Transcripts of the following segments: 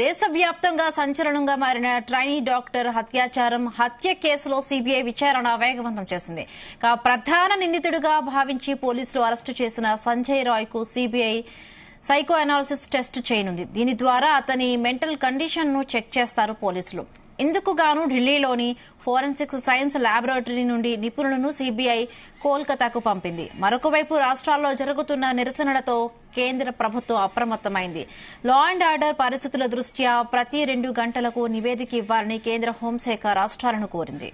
దేశవ్యాప్తంగా సంచలనంగా మారిన ట్రైనీ డాక్టర్ హత్య కేసులో సీబీఐ విచారణ వేగవంతం చేసింది. ప్రధాన నిందితుడిగా భావించి పోలీసులు అరెస్టు చేసిన సంజయ్ రాయ్ కు సీబీఐ సైకో అనాలిసిస్ టెస్ట్ చేయనుంది. దీని ద్వారా అతని మెంటల్ కండిషన్ ను చెక్ చేస్తారు పోలీసులు. ఇందుకు గాను ఢిల్లీలోని ఫోరెన్సిక్ సైన్స్ ల్యాబొరేటరీ నుండి నిపుణులను సీబీఐ కోల్కతాకు పంపింది. మరొకవైపు రాష్ట్రాల్లో జరుగుతున్న నిరసనలతో కేంద్ర ప్రభుత్వం అప్రమత్తమైంది. లా అండ్ ఆర్డర్ పరిస్థితుల దృష్ట్యా ప్రతి 2 గంటలకు నివేదిక ఇవ్వాలని కేంద్ర హోంశాఖ రాష్ట్రాలను కోరింది.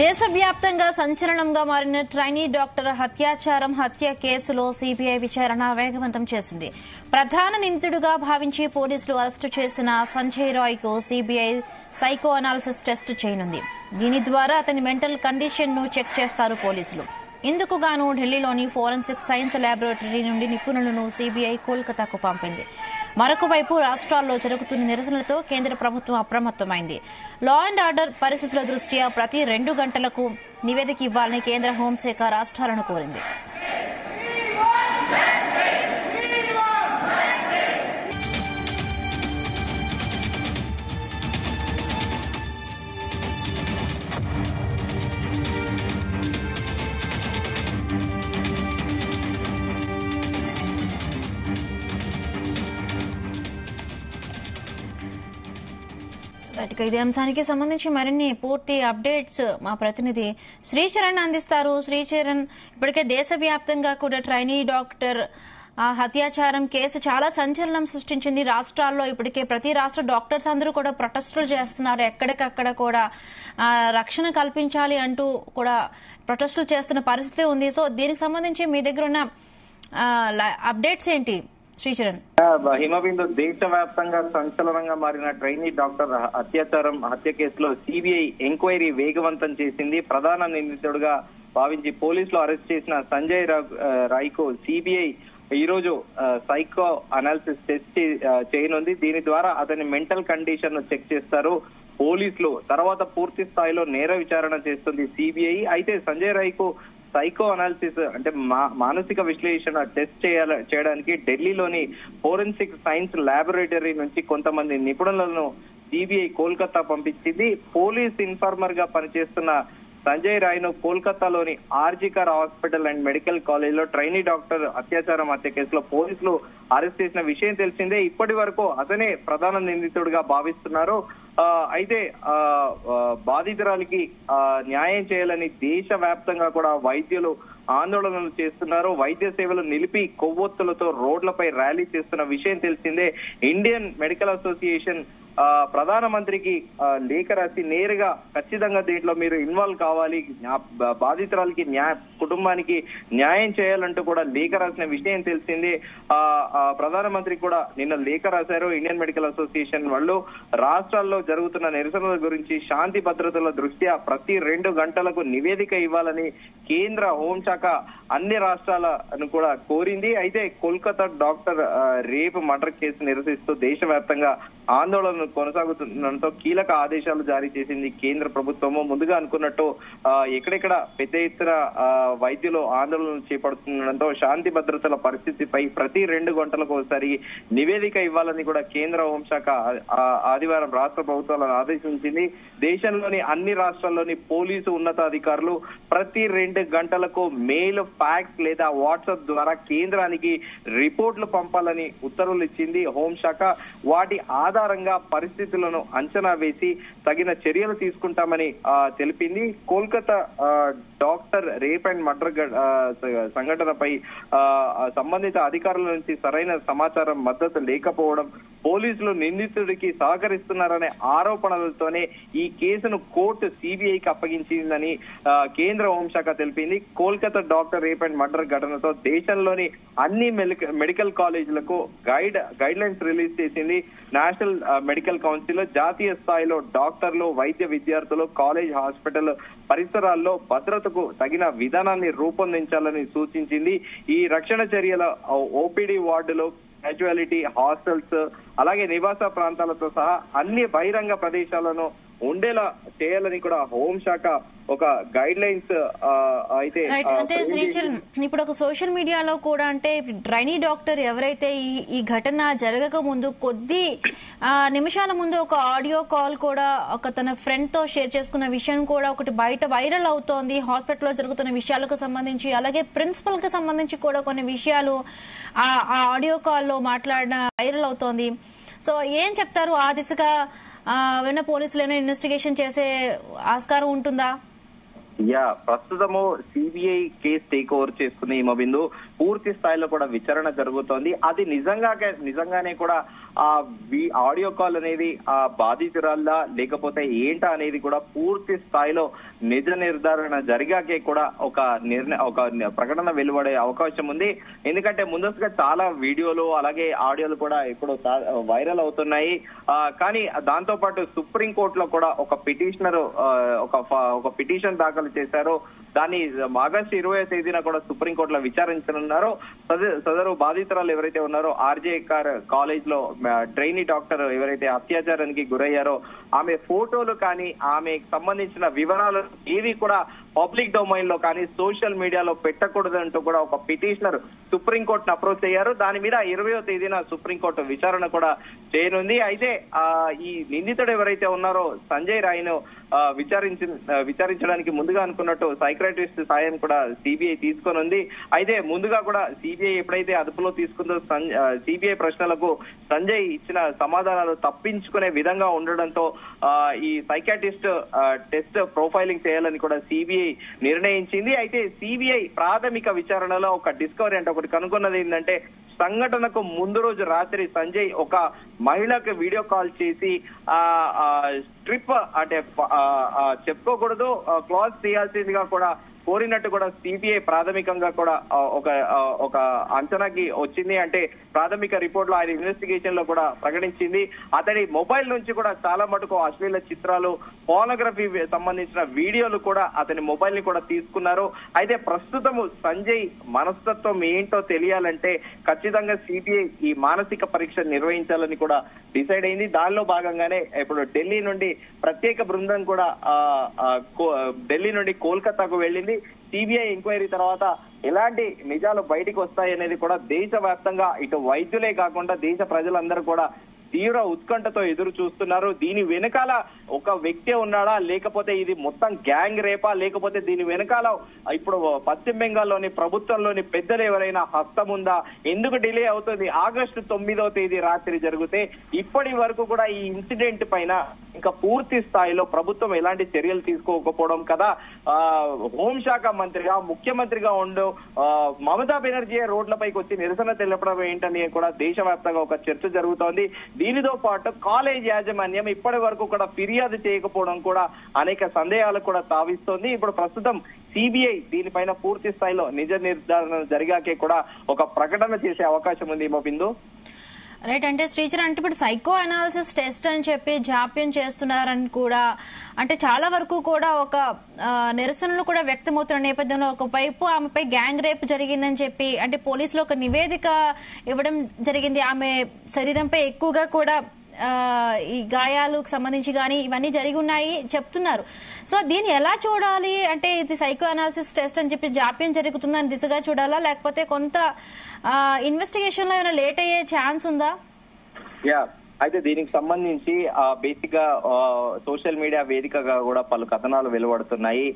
దేశవ్యాప్తంగా సంచలనంగా మారిన ట్రైనీ డాక్టర్ హత్య కేసులో సీబీఐ విచారణ వేగవంతం చేసింది. ప్రధాన నిందితుడిగా భావించి పోలీసులు అరెస్టు చేసిన సంజయ్ రాయ్ కు సీబీఐ సైకో అనాలిసిస్ టెస్ట్ చేయనుంది. దీని ద్వారా అతని మెంటల్ కండిషన్ ను చెక్ చేస్తారు పోలీసులు. ఇందుకు గాను ఢిల్లీలోని ఫోరెన్సిక్ సైన్స్ ల్యాబొరేటరీ నుండి నిపుణులను సీబీఐ కోల్కతాకు పంపింది. మరొకవైపు రాష్ట్రాల్లో జరుగుతున్న నిరసనలతో కేంద్ర ప్రభుత్వం అప్రమత్తమైంది. లా అండ్ ఆర్డర్ పరిస్థితుల దృష్ట్యా ప్రతి 2 గంటలకు నివేదిక ఇవ్వాలని కేంద్ర హోంశాఖ రాష్ట్రాలను కోరింది. ఇదే అంశానికి సంబంధించి మరిన్ని పూర్తి అప్డేట్స్ మా ప్రతినిధి శ్రీచరణ్ అందిస్తారు. శ్రీచరణ్, ఇప్పటికే దేశవ్యాప్తంగా కూడా ట్రైనీ డాక్టర్ హత్యాచారం కేసు చాలా సంచలనం సృష్టించింది. రాష్ట్రాల్లో ఇప్పటికే ప్రతి రాష్ట్ర డాక్టర్స్ అందరూ కూడా ప్రొటెస్టులు చేస్తున్నారు. ఎక్కడికక్కడ కూడా రక్షణ కల్పించాలి అంటూ కూడా ప్రొటెస్టులు చేస్తున్న పరిస్థితి ఉంది. సో దీనికి సంబంధించి మీ దగ్గర ఉన్న అప్డేట్స్ ఏంటి శ్రీచరణ్? హిమబిందు, దేశవ్యాప్తంగా సంచలనంగా మారిన ట్రైనీ డాక్టర్ హత్య కేసులో సిబిఐ ఎంక్వైరీ వేగవంతం చేసింది. ప్రధాన నిందితుడిగా భావించి పోలీసులు అరెస్ట్ చేసిన సంజయ్ రాయ్ కు సిబిఐ ఈ రోజు సైకో అనాలిసిస్ టెస్ట్ చేయనుంది. దీని ద్వారా అతని మెంటల్ కండిషన్ ను చెక్ చేస్తారు పోలీసులు. తర్వాత పూర్తి స్థాయిలో నేర విచారణ చేస్తుంది సిబిఐ. అయితే సంజయ్ రాయ్ కు సైకో అనాలిసిస్ అంటే మానసిక విశ్లేషణ టెస్ట్ చేయడానికి ఢిల్లీలోని ఫోరెన్సిక్ సైన్స్ ల్యాబొరేటరీ నుంచి కొంతమంది నిపుణులను సిబిఐ కోల్కతా పంపించింది. పోలీస్ ఇన్ఫార్మర్ గా పనిచేస్తున్న సంజయ్ రాయ్ ను కోల్కతాలోని RG Kar hospital and medical college లో ట్రైనీ డాక్టర్ హత్య కేసులో పోలీసులు అరెస్ట్ చేసిన విషయం తెలిసిందే. ఇప్పటి వరకు అతనే ప్రధాన నిందితుడిగా భావిస్తున్నారు. అయితే బాధితురాలికి న్యాయం చేయాలని దేశవ్యాప్తంగా కూడా వైద్యులు ఆందోళనలు చేస్తున్నారు. వైద్య సేవలు నిలిపి కొవ్వొత్తులతో రోడ్లపై ర్యాలీ చేస్తున్న విషయం తెలిసిందే. ఇండియన్ మెడికల్ అసోసియేషన్ ప్రధానమంత్రికి లేఖ రాసి నేరుగా ఖచ్చితంగా దీంట్లో మీరు ఇన్వాల్వ్ కావాలి, బాధితురాలకి కుటుంబానికి న్యాయం చేయాలంటూ కూడా లేఖ రాసిన విషయం తెలిసింది. ప్రధానమంత్రికి కూడా నిన్న లేఖ రాశారు ఇండియన్ మెడికల్ అసోసియేషన్ వాళ్ళు. రాష్ట్రాల్లో జరుగుతున్న నిరసనల గురించి శాంతి భద్రతల దృష్ట్యా ప్రతి 2 గంటలకు నివేదిక ఇవ్వాలని కేంద్ర హోంశాఖ అన్ని రాష్ట్రాలను కూడా కోరింది. అయితే Kolkata doctor rape murder case నిరసిస్తూ దేశవ్యాప్తంగా ఆందోళన కొనసాగుతుండటంతో కీలక ఆదేశాలు జారీ చేసింది కేంద్ర ప్రభుత్వము. ముందుగా అనుకున్నట్టు ఎక్కడెక్కడ పెద్ద ఎత్తున వైద్యులు ఆందోళనలు చేపడుతుండటంతో శాంతి భద్రతల పరిస్థితిపై ప్రతి 2 గంటలకు ఒకసారి నివేదిక ఇవ్వాలని కూడా కేంద్ర హోంశాఖ ఆదివారం రాష్ట్ర ప్రభుత్వాలను ఆదేశించింది. దేశంలోని అన్ని రాష్ట్రాల్లోని పోలీసు ఉన్నతాధికారులు ప్రతి 2 గంటలకు మెయిల్, ఫ్యాక్స్ లేదా వాట్సాప్ ద్వారా కేంద్రానికి రిపోర్టులు పంపాలని ఉత్తర్వులు ఇచ్చింది హోంశాఖ. వాటి ఆధారంగా పరిస్థితులను అంచనా వేసి తగిన చర్యలు తీసుకుంటామని తెలిపింది. Kolkata doctor rape and murder సంఘటనపై సంబంధిత అధికారుల నుంచి సరైన సమాచారం, మద్దతు లేకపోవడం, పోలీసులు నిందితుడికి సహకరిస్తున్నారనే ఆరోపణలతోనే ఈ కేసును కోర్టు సిబిఐకి అప్పగించిందని కేంద్ర హోంశాఖ తెలిపింది. Kolkata doctor rape and murder ఘటనతో దేశంలోని అన్ని మెడికల్ కాలేజీలకు గైడ్ లైన్స్ రిలీజ్ చేసింది. నేషనల్ మెడికల్ కౌన్సిల్ జాతీయ స్థాయిలో డాక్టర్లు, వైద్య విద్యార్థులు, కాలేజ్, హాస్పిటల్ పరిసరాల్లో భద్రతకు తగిన విధానాన్ని రూపొందించాలని సూచించింది. ఈ రక్షణ చర్యల ఓపీడీ వార్డులు, క్యాజువాలిటీ హాస్టల్స్, అలాగే నివాస ప్రాంతాలతో సహా అన్ని బహిరంగ ప్రదేశాలను ఉండేలా చేయాలని కూడా హోంశాఖ ఒక గైడ్ లైన్స్ అయితే అంటే శ్రీచరణ్, ఇప్పుడు ఒక సోషల్ మీడియాలో కూడా అంటే ట్రైనీ డాక్టర్ ఎవరైతే ఈ ఘటన జరగక ముందు కొద్ది నిమిషాల ముందు ఒక ఆడియో కాల్ కూడా ఒక తన ఫ్రెండ్ తో షేర్ చేసుకున్న విషయం కూడా ఒకటి బయట వైరల్ అవుతోంది. హాస్పిటల్లో జరుగుతున్న విషయాలకు సంబంధించి, అలాగే ప్రిన్సిపల్ కి సంబంధించి కూడా కొన్ని విషయాలు ఆ ఆడియో కాల్లో మాట్లాడిన వైరల్ అవుతోంది. సో ఏం చెప్తారు? ఆ దిశగా ఏమైనా పోలీసులు ఏమైనా ఇన్వెస్టిగేషన్ చేసే ఆస్కారం ఉంటుందా? ప్రస్తుతము సిబిఐ కేసు టేక్ ఓవర్ చేసుకుని ఈమె పూర్తి స్థాయిలో కూడా విచారణ జరుగుతోంది. అది నిజంగానే కూడా ఆ ఆడియో కాల్ అనేది ఆ బాధితురాల్లా లేకపోతే ఏంటా అనేది కూడా పూర్తి స్థాయిలో నిజ నిర్ధారణ జరిగాకే కూడా ఒక ప్రకటన వెలువడే అవకాశం ఉంది. ఎందుకంటే ముందస్తుగా చాలా వీడియోలు అలాగే ఆడియోలు కూడా ఇప్పుడు వైరల్ అవుతున్నాయి. కానీ దాంతో పాటు సుప్రీంకోర్టులో కూడా ఒక పిటిషనర్ ఒక పిటిషన్ దాఖలు చేశారు. దాన్ని ఆగస్టు 20వ తేదీన కూడా సుప్రీంకోర్టులో విచారించనున్నారు. సదరు బాధితురాలు ఎవరైతే ఉన్నారో ఆర్జే కాలేజ్ లో ట్రైనీ డాక్టర్ ఎవరైతే అత్యాచారానికి గురయ్యారో ఆమె ఫోటోలు కానీ ఆమెకు సంబంధించిన వివరాలు ఏవి కూడా పబ్లిక్ డొమైన్ లో కానీ సోషల్ మీడియాలో పెట్టకూడదంటూ కూడా ఒక పిటిషనర్ సుప్రీంకోర్టును అప్రోచ్ అయ్యారు. దాని మీద 20వ తేదీన సుప్రీంకోర్టు విచారణ కూడా చేయనుంది. అయితే ఈ నిందితుడు ఎవరైతే ఉన్నారో సంజయ్ రాయ్ను విచారించడానికి ముందుగా అనుకున్నట్టు సైక్రాటిస్ట్ సాయం కూడా సిబిఐ తీసుకొని ఉంది. అయితే ముందుగా కూడా సిబిఐ ఎప్పుడైతే అదుపులో తీసుకుందో సిబిఐ ప్రశ్నలకు సంజయ్ ఇచ్చిన సమాధానాలు తప్పించుకునే విధంగా ఉండడంతో ఈ సైకాటిస్ట్ టెస్ట్ ప్రొఫైలింగ్ చేయాలని కూడా సిబిఐ నిర్ణయించింది. అయితే సిబిఐ ప్రాథమిక విచారణలో ఒక డిస్కవరీ అంటే ఒకటి కనుగొన్నది ఏంటంటే సంఘటనకు ముందు రోజు రాత్రి సంజయ్ ఒక మహిళకు వీడియో కాల్ చేసి ట్రిప్ అంటే చెప్పుకోకూడదు క్లాస్ తీయాల్సిందిగా కూడా కోరినట్టు కూడా సిబిఐ ప్రాథమికంగా కూడా ఒక అంచనాకి వచ్చింది. అంటే ప్రాథమిక రిపోర్ట్ లో ఆయన ఇన్వెస్టిగేషన్ లో కూడా ప్రకటించింది. అతడి మొబైల్ నుంచి కూడా చాలా మటుకు అశ్లీల చిత్రాలు, పోర్నోగ్రఫీ సంబంధించిన వీడియోలు కూడా అతని మొబైల్ ని కూడా తీసుకున్నారు. అయితే ప్రస్తుతం సంజయ్ మనస్తత్వం ఏంటో తెలియాలంటే ఖచ్చితంగా సిబిఐ ఈ మానసిక పరీక్ష నిర్వహించాలని కూడా డిసైడ్ అయింది. దానిలో భాగంగానే ఇప్పుడు ఢిల్లీ నుండి ప్రత్యేక బృందం కూడా ఢిల్లీ నుండి కోల్కతాకు వెళ్ళింది. సిబిఐ ఎంక్వైరీ తర్వాత ఎలాంటి నిజాలు బయటికి వస్తాయి అనేది కూడా దేశవ్యాప్తంగా ఇటు వైద్యులే కాకుండా దేశ ప్రజలందరూ కూడా తీవ్ర ఉత్కంఠతో ఎదురు చూస్తున్నారు. దీని వెనకాల ఒక వ్యక్తి ఉన్నాడా, లేకపోతే ఇది మొత్తం గ్యాంగ్ రేపా, లేకపోతే దీని వెనకాల ఇప్పుడు పశ్చిమ బెంగాల్లోని ప్రభుత్వంలోని పెద్దలు ఎవరైనా హస్తం ఉందా, ఎందుకు డిలే అవుతుంది? ఆగస్టు 9వ తేదీ రాత్రి జరిగితే ఇప్పటి వరకు కూడా ఈ ఇన్సిడెంట్ పైన ఇంకా పూర్తి స్థాయిలో ప్రభుత్వం ఎలాంటి చర్యలు తీసుకోకపోవడం కదా. హోంశాఖ మంత్రిగా ముఖ్యమంత్రిగా ఉండు మమతా బెనర్జీ రోడ్లపైకి వచ్చి నిరసన తెలపడం ఏంటని కూడా దేశవ్యాప్తంగా ఒక చర్చ జరుగుతోంది. దీనితో పాటు కాలేజ్ యాజమాన్యం ఇప్పటి వరకు కూడా ఫిర్యాదు చేయకపోవడం కూడా అనేక సందేహాలకు కూడా తావిస్తోంది. ఇప్పుడు ప్రస్తుతం సిబిఐ దీనిపైన పూర్తి స్థాయిలో నిజ నిర్ధారణ జరిగాకే కూడా ఒక ప్రకటన చేసే అవకాశం ఉంది. బిందు రైట్. అంటే శ్రీచరణ్, అంటే ఇప్పుడు సైకో అనాలిసిస్ టెస్ట్ అని చెప్పి జాప్యం చేస్తున్నారని కూడా అంటే చాలా వరకు కూడా ఒక నిరసనలు కూడా వ్యక్తమవుతున్న నేపథ్యంలో ఒకవైపు ఆమెపై గ్యాంగ్ రేప్ జరిగిందని చెప్పి అంటే పోలీసులు ఒక నివేదిక ఇవ్వడం జరిగింది. ఆమె శరీరంపై ఎక్కువగా కూడా ఈ గాయాలకు సంబంధించి కానీ ఇవన్నీ జరిగి ఉన్నాయి చెప్తున్నారు. సో దీన్ని ఎలా చూడాలి? అంటే ఇది సైకో అనాలిసిస్ టెస్ట్ అని చెప్పి జాప్యం జరుగుతుందని దిశగా చూడాలా, లేకపోతే కొంత ఇన్వెస్టిగేషన్ లో ఏమైనా లేట్ అయ్యే ఛాన్స్ ఉందా? అయితే దీనికి సంబంధించి బేసిక్ గా సోషల్ మీడియా వేదికగా కూడా పలు కథనాలు వెలువడుతున్నాయి.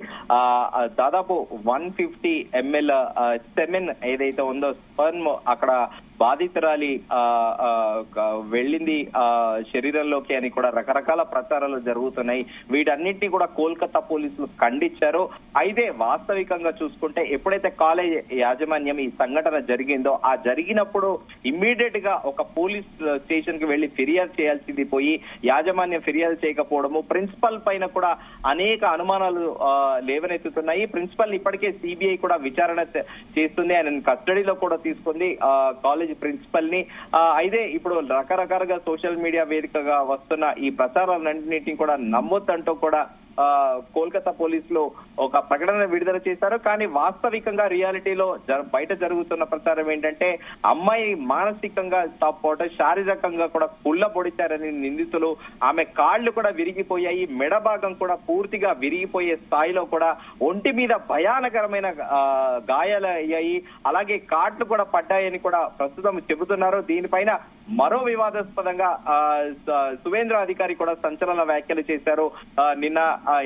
దాదాపు 150 ml సెమెన్ ఏదైతే ఉందో స్పర్మ్ అక్కడ బాధితురాలి వెళ్ళింది శరీరంలోకి అని కూడా రకరకాల ప్రచారాలు జరుగుతున్నాయి. వీటన్నింటినీ కూడా కోల్కతా పోలీసులు ఖండించారు. అయితే వాస్తవికంగా చూసుకుంటే ఎప్పుడైతే కాలేజ్ యాజమాన్యం ఈ సంఘటన జరిగిందో ఆ జరిగినప్పుడు ఇమ్మీడియట్ గా ఒక పోలీస్ స్టేషన్ కి వెళ్లి ఫిర్యాదు చేయాల్సింది పోయి యాజమాన్యం ఫిర్యాదు చేయకపోవడము, ప్రిన్సిపల్ పైన కూడా అనేక అనుమానాలు లేవనెత్తుతున్నాయి. ప్రిన్సిపల్ ఇప్పటికే సిబిఐ కూడా విచారణ చేస్తుంది, ఆయన కస్టడీలో కూడా తీసుకుంది కాలేజ్ ప్రిన్సిపల్ ని. అయితే ఇప్పుడు రకరకాలుగా సోషల్ మీడియా వేదికగా వస్తున్న ఈ ప్రచారాలన్నింటినీ కూడా నమ్మొద్దంటూ కూడా కోల్కతా పోలీసులు ఒక ప్రకటన విడుదల చేశారు. కానీ వాస్తవికంగా రియాలిటీలో బయట జరుగుతున్న ప్రచారం ఏంటంటే అమ్మాయి మానసికంగా పాటు శారీరకంగా కూడా కుళ్ళబొడిచారని నిందితులు. ఆమె కాళ్లు కూడా విరిగిపోయాయి, మెడ భాగం కూడా పూర్తిగా విరిగిపోయే స్థాయిలో కూడా ఒంటి మీద భయానకరమైన గాయాలు అయ్యాయి, అలాగే కాట్లు కూడా పడ్డాయని కూడా ప్రస్తుతం చెబుతున్నారు. దీనిపైన మరో వివాదాస్పదంగా సువేంద్ర అధికారి కూడా సంచలన వ్యాఖ్యలు చేశారు. నిన్న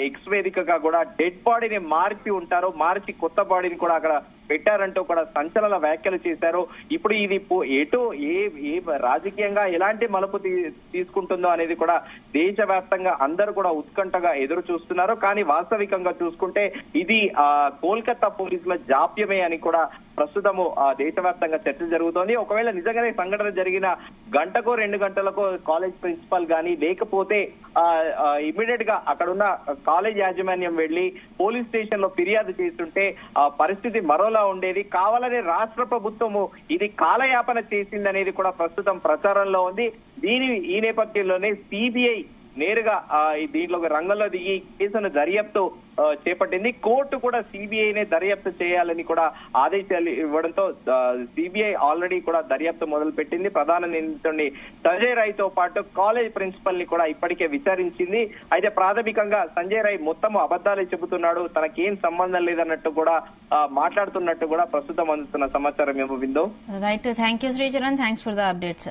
ఎక్స్ వేదికగా కూడా డెడ్ బాడీని మార్చి కొత్త బాడీని కూడా అక్కడ పెట్టారంటూ కూడా సంచలన వ్యాఖ్యలు చేశారు. ఇప్పుడు ఇది ఎటు ఏ రాజకీయంగా ఎలాంటి మలుపు తీసుకుంటుందో అనేది కూడా దేశవ్యాప్తంగా అందరూ కూడా ఉత్కంఠగా ఎదురు చూస్తున్నారు. కానీ వాస్తవికంగా చూసుకుంటే ఇది కోల్కతా పోలీసుల జాప్యమే అని కూడా ప్రస్తుతము దేశవ్యాప్తంగా చర్చ జరుగుతోంది. ఒకవేళ నిజంగానే సంఘటన జరిగిన గంటకో 2 గంటలకు కాలేజ్ ప్రిన్సిపాల్ గానీ లేకపోతే ఇమ్మీడియట్ గా అక్కడున్న కాలేజ్ యాజమాన్యం వెళ్లి పోలీస్ స్టేషన్ లో ఫిర్యాదు చేస్తుంటే పరిస్థితి మరోలా ఉండేది. కావాలని రాష్ట్ర ప్రభుత్వము ఇది కాలయాపన చేసిందనేది కూడా ప్రస్తుతం ప్రచారంలో ఉంది. ఈ నేపథ్యంలోనే సిబిఐ నేరుగా దీంట్లో రంగంలో దిగి కేసును దర్యాప్తు చేపట్టింది. కోర్టు కూడా సిబిఐనే దర్యాప్తు చేయాలని కూడా ఆదేశాలు ఇవ్వడంతో సిబిఐ ఆల్రెడీ కూడా దర్యాప్తు మొదలు పెట్టింది. ప్రధాన నిందితుడిని సంజయ్ రాయ్ తో పాటు కాలేజ్ ప్రిన్సిపల్ ని కూడా ఇప్పటికే విచారించింది. అయితే ప్రాథమికంగా సంజయ్ రాయ్ మొత్తం అబద్ధాలే చెబుతున్నాడు, తనకేం సంబంధం లేదన్నట్టు కూడా మాట్లాడుతున్నట్టు కూడా ప్రస్తుతం అందుతున్న సమాచారం ఏమో విందో. Right, thank you Sricharan, thanks for the updates.